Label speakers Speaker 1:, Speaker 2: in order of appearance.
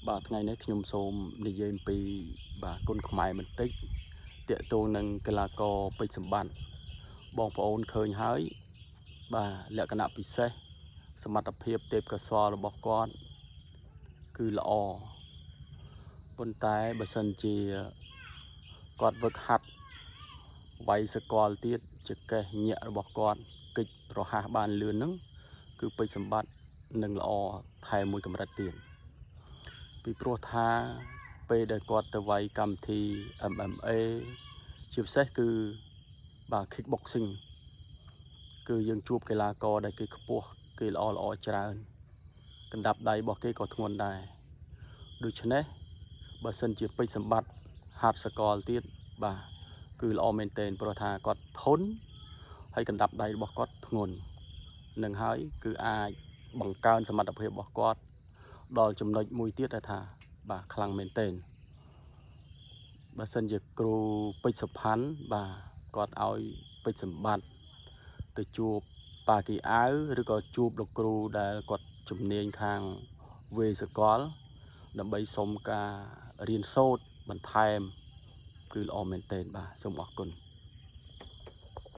Speaker 1: Bàថ្ងៃនេះខ្ញុំសូមនិយាយអំពីបាទគុណខ្មែរបន្តិចទាក់ទងនឹងកីឡាករពេជ្រសម្បត្តិបងប្អូនឃើញហើយបាទលក្ខណៈពិសេសសមត្ថភាពទេពកោសល្យរបស់គាត់គឺល្អប៉ុន្តែបើសិនជាគាត់វឹកហាត់វាយសកលទៀតជាកេះញាក់របស់គាត់កិច្ចរហ័សបានលឿនហ្នឹងគឺពេជ្រសម្បត្តិនឹងល្អថែមមួយកម្រិតទៀតពីព្រោះថាពេលដែលគាត់ទៅវាយកម្មវិធី MMA ជាពិសេសគឺបាទ kickboxing គឺយើងជួបកីឡាករដែលគេខ្ពស់គេល្អច្រើនកណ្ដាប់ដៃរបស់គេក៏ធ្ងន់ដែរដូច្នេះបើសិនជាពេជ្រសម្បត្តិហាត់សកលទៀតបាទគឺល្អមែនទែនព្រោះថាគាត់ធន់ហើយកណ្ដាប់ដៃរបស់គាត់ធ្ងន់នឹងហើយគឺអាចបង្កើនសមត្ថភាពរបស់គាត់ដល់ចំណុចមួយទៀតថាបាទខ្លាំងមែនទែនបើសិនជាគ្រូពេជ្រសុផាន់បាទគាត់ឲ្យពេជ្រសម្បត្តិទៅជួបប៉ាគីអាវឬក៏ជួបលោកគ្រូដែលគាត់ជំនាញខាងវេសកលដើម្បីសុំការរៀនសូត្របន្ថែមគឺល្អមែនទែនបាទសូមអរគុណ